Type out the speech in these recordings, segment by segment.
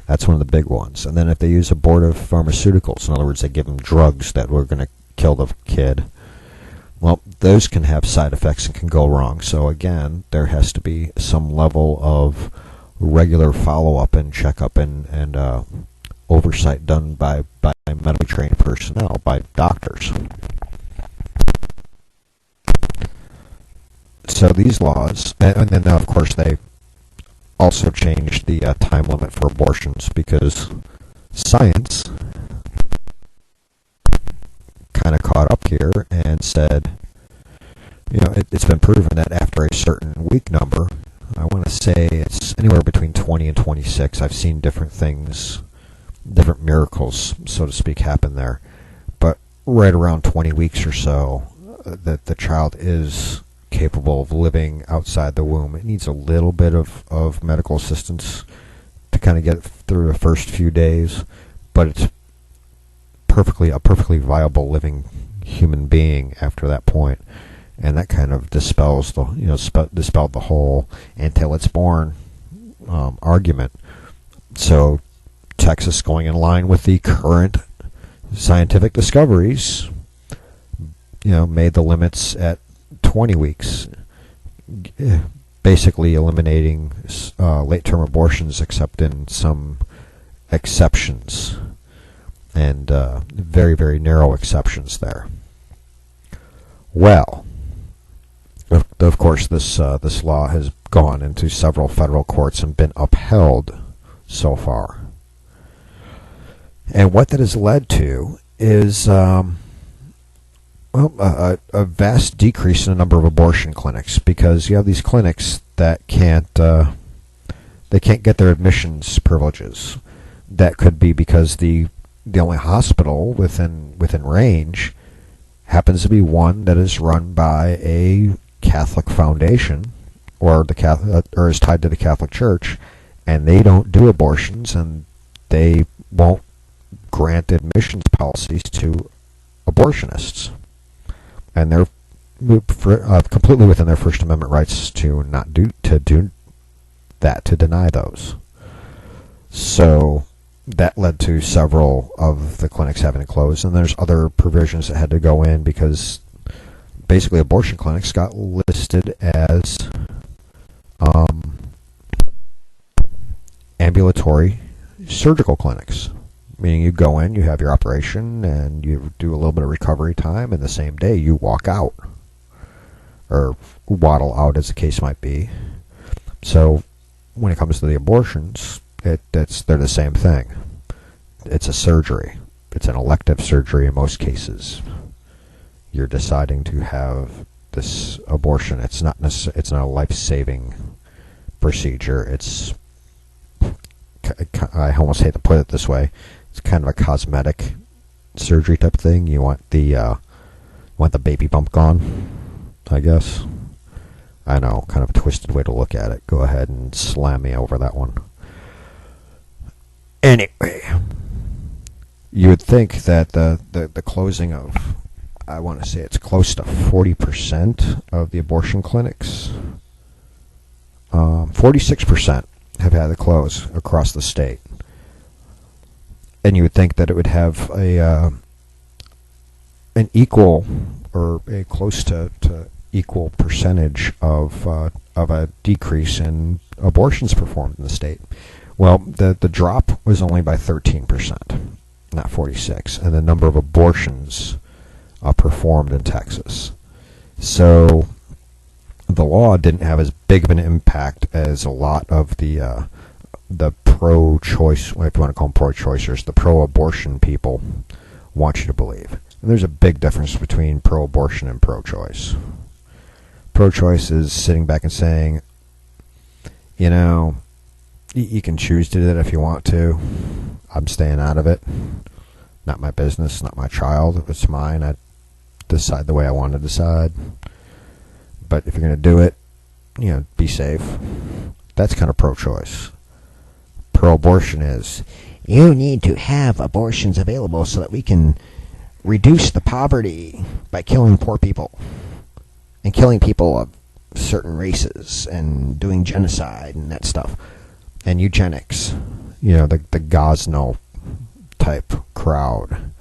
That's one of the big ones. And then if they use abortive pharmaceuticals, in other words, they give them drugs that were going to kill the kid, well, those can have side effects and can go wrong. So again, there has to be some level of regular follow-up and checkup and oversight done by medically trained personnel, by doctors. So these laws, and then of course they also changed the time limit for abortions because science kind of caught up here and said, it's been proven that after a certain week number, I want to say it's anywhere between 20 and 26. I've seen different things, different miracles, so to speak, happen there. But right around 20 weeks or so, that the child is capable of living outside the womb. It needs a little bit of medical assistance to kind of get through the first few days, but it's a perfectly viable living human being after that point. And that kind of dispelled the whole until it's born argument. So Texas, going in line with the current scientific discoveries, made the limits at 20 weeks, basically eliminating late-term abortions except in some exceptions, and very, very narrow exceptions there. Well, of course, this law has gone into several federal courts and been upheld so far. And what that has led to is a vast decrease in the number of abortion clinics, because you have these clinics that can't get their admissions privileges. That could be because the only hospital within range happens to be one that is run by a Catholic foundation or is tied to the Catholic Church, and they don't do abortions, and they won't grant admissions policies to abortionists. And they're completely within their First Amendment rights to do that, to deny those. So that led to several of the clinics having to close, and there's other provisions that had to go in because basically abortion clinics got listed as ambulatory surgical clinics, meaning you go in, you have your operation, and you do a little bit of recovery time, and the same day you walk out, or waddle out as the case might be. So when it comes to the abortions, they're the same thing. It's a surgery. It's an elective surgery in most cases. You're deciding to have this abortion. It's not a life-saving procedure. I almost hate to put it this way. It's kind of a cosmetic surgery type thing. You want the baby bump gone, I guess. I know, kind of a twisted way to look at it. Go ahead and slam me over that one. Anyway, you would think that the closing of, I want to say it's close to 40% of the abortion clinics, 46% have had to close across the state. And you would think that it would have an equal or a close to equal percentage of a decrease in abortions performed in the state. Well, the drop was only by 13%, not 46%, and the number of abortions performed in Texas. So the law didn't have as big of an impact as a lot of the pro-choice, if you want to call them pro-choicers, the pro-abortion people want you to believe. And there's a big difference between pro-abortion and pro-choice. Pro-choice is sitting back and saying, you can choose to do that if you want to. I'm staying out of it. Not my business, not my child. If it's mine, I decide the way I want to decide. But if you're going to do it, be safe. That's kind of pro-choice. Pro-abortion is, you need to have abortions available so that we can reduce the poverty by killing poor people and killing people of certain races and doing genocide and that stuff and eugenics. the Gosno type crowd,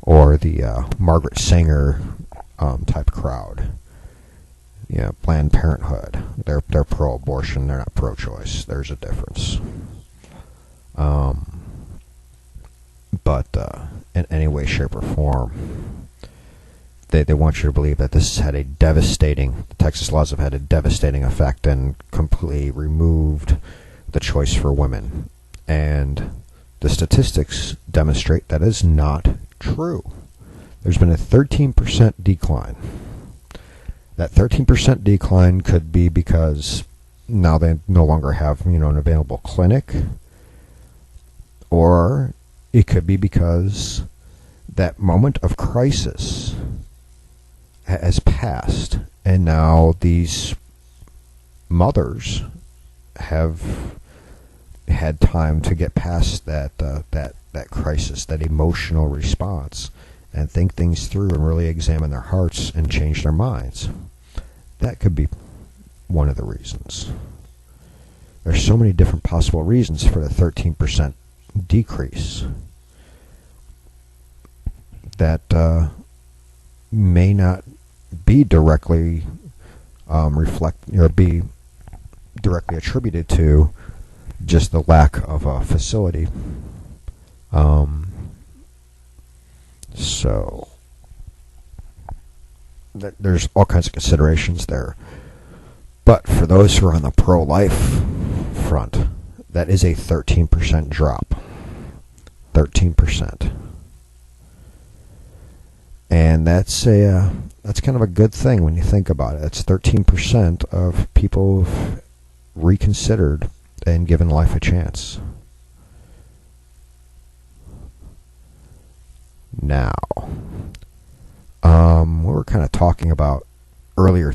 or the Margaret Sanger type crowd. Planned Parenthood. They're pro-abortion. They're not pro-choice. There's a difference. But in any way, shape, or form, they want you to believe that this has had the Texas laws have had a devastating effect and completely removed the choice for women. And the statistics demonstrate that is not true. There's been a 13% decline. That 13% decline could be because now they no longer have, an available clinic, or it could be because that moment of crisis has passed, and now these mothers have had time to get past that crisis, that emotional response, and think things through and really examine their hearts and change their minds. That could be one of the reasons. There's so many different possible reasons for the 13% decrease that may not be directly be directly attributed to just the lack of a facility. So there's all kinds of considerations there. But for those who are on the pro-life front, that is a 13% drop. 13%. And that's kind of a good thing when you think about it. It's 13% of people who've reconsidered and given life a chance. Now, we were kind of talking about earlier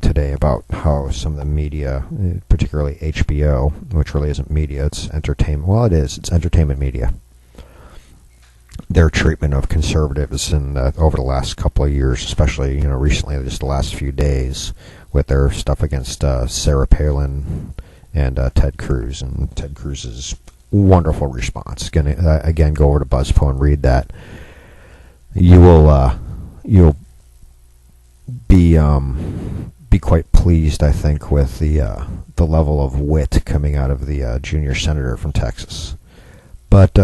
today about how some of the media, particularly HBO, which really isn't media, it's entertainment. Well, it is. It's entertainment media. Their treatment of conservatives over the last couple of years, especially recently, just the last few days, with their stuff against Sarah Palin and Ted Cruz, and Ted Cruz's wonderful response. Again, go over to BuzzPo and read that. You'll be quite pleased, I think, with the level of wit coming out of the junior senator from Texas. But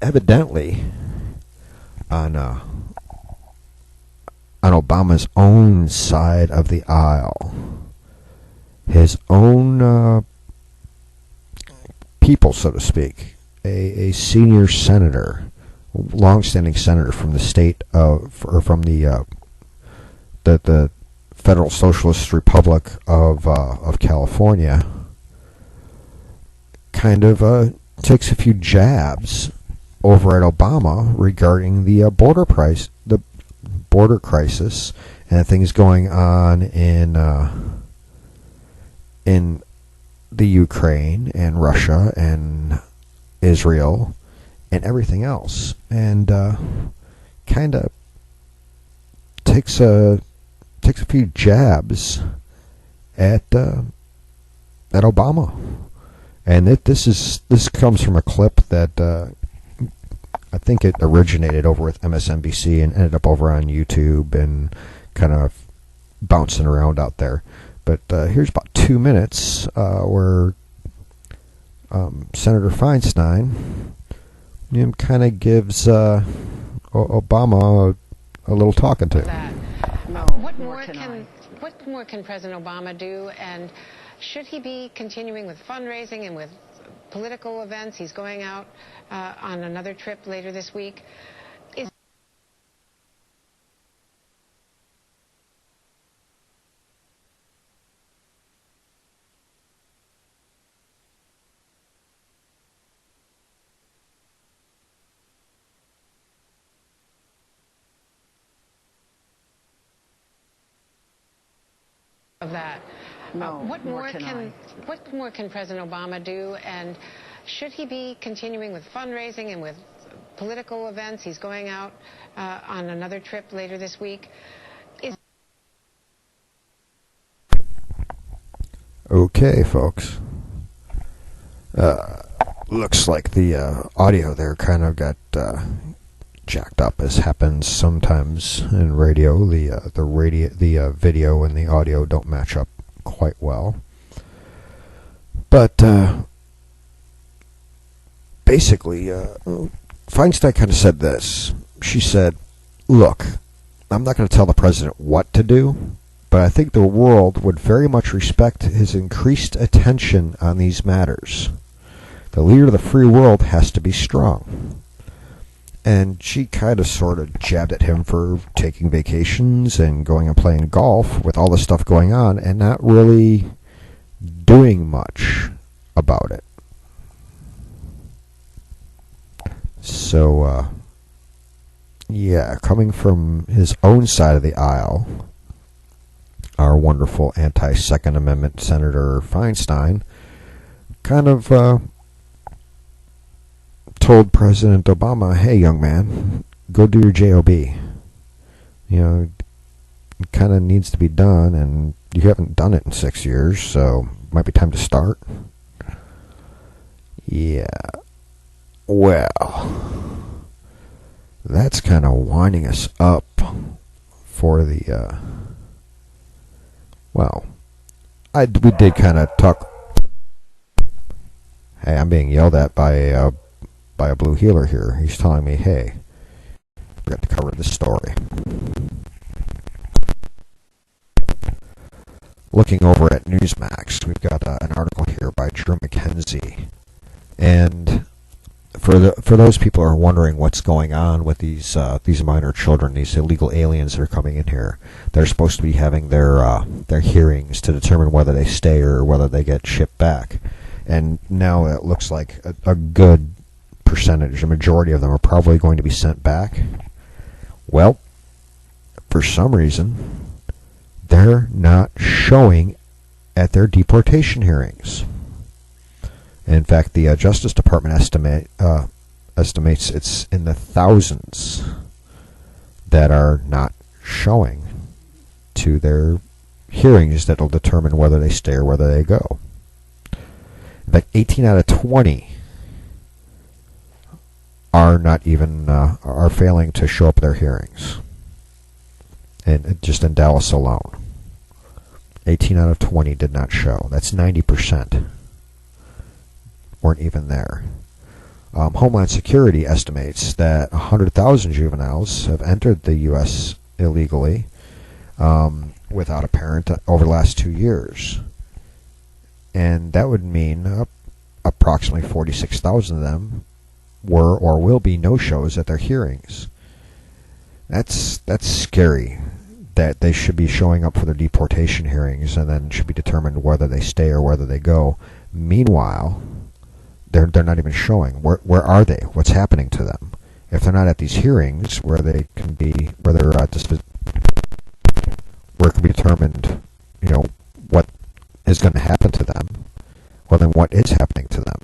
evidently, on Obama's own side of the aisle, his own people, so to speak, a senior senator, long-standing senator from the state of, or from the Federal Socialist Republic of California, kind of takes a few jabs over at Obama regarding the border crisis, and things going on in the Ukraine and Russia and Israel and everything else, and kind of takes a few jabs at Obama. And this comes from a clip that I think it originated over with MSNBC and ended up over on YouTube and kind of bouncing around out there. But here's about 2 minutes where Senator Feinstein kind of gives Obama a little talking to. What more can President Obama do, and should he be continuing with fundraising and with political events? He's going out on another trip later this week. Of that. What more can President Obama do, and should he be continuing with fundraising and with political events? He's going out on another trip later this week. Okay, folks. looks like the audio there kind of got jacked up, as happens sometimes in radio. The video and the audio don't match up quite well. But basically, Feinstein kind of said this. She said, "Look, I'm not going to tell the president what to do, but I think the world would very much respect his increased attention on these matters. The leader of the free world has to be strong." And she kind of sort of jabbed at him for taking vacations and going and playing golf with all this stuff going on and not really doing much about it. So, yeah, coming from his own side of the aisle, our wonderful anti-Second Amendment Senator Feinstein kind of told President Obama, "Hey, young man, go do your JOB. You know, it kind of needs to be done, and you haven't done it in 6 years, so it might be time to start." Yeah. Well, that's kind of winding us up for the, we did kind of talk. Hey, I'm being yelled at by a blue healer here. He's telling me, "Hey, we have to cover this story." Looking over at Newsmax, we've got an article here by Drew McKenzie, and for those people who are wondering what's going on with these minor children, these illegal aliens that are coming in here, they're supposed to be having their hearings to determine whether they stay or whether they get shipped back, and now it looks like a good percentage, a majority of them are probably going to be sent back. Well, for some reason, they're not showing at their deportation hearings. In fact, the Justice Department estimates it's in the thousands that are not showing to their hearings that will determine whether they stay or whether they go. In fact, 18 out of 20 are not even are failing to show up at their hearings, and just in Dallas alone, 18 out of 20 did not show. That's 90%. Weren't even there. Homeland Security estimates that 100,000 juveniles have entered the U.S. illegally without a parent over the last 2 years, and that would mean approximately 46,000 of them were or will be no-shows at their hearings. That's scary, that they should be showing up for their deportation hearings and then should be determined whether they stay or whether they go. Meanwhile, they're not even showing. Where are they? What's happening to them? If they're not at these hearings where they can be, where it can be determined, what is going to happen to them, well, then what is happening to them?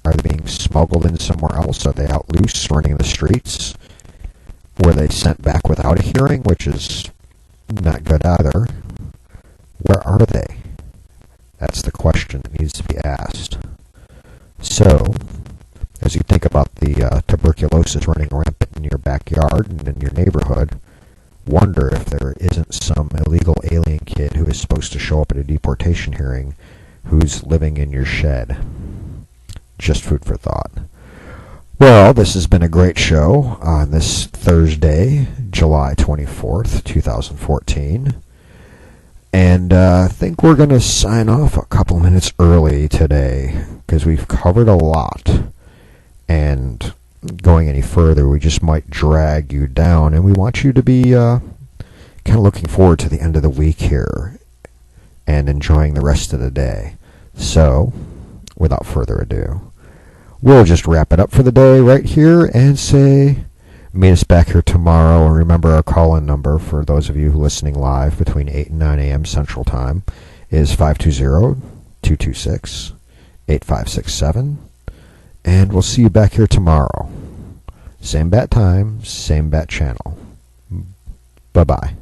Are they being smuggled in somewhere else? Are they out loose, running the streets? Were they sent back without a hearing, which is not good either? Where are they? That's the question that needs to be asked. So, as you think about the tuberculosis running rampant in your backyard and in your neighborhood, wonder if there isn't some illegal alien kid who is supposed to show up at a deportation hearing who's living in your shed. Just food for thought. Well, this has been a great show on this Thursday, July 24th, 2014. And I think we're going to sign off a couple minutes early today because we've covered a lot. And going any further, we just might drag you down. And we want you to be kind of looking forward to the end of the week here and enjoying the rest of the day. So, without further ado, we'll just wrap it up for the day right here and say, meet us back here tomorrow. And remember, our call-in number for those of you who are listening live between 8 and 9 a.m. Central Time is 520-226-8567. And we'll see you back here tomorrow. Same bat time, same bat channel. Bye-bye.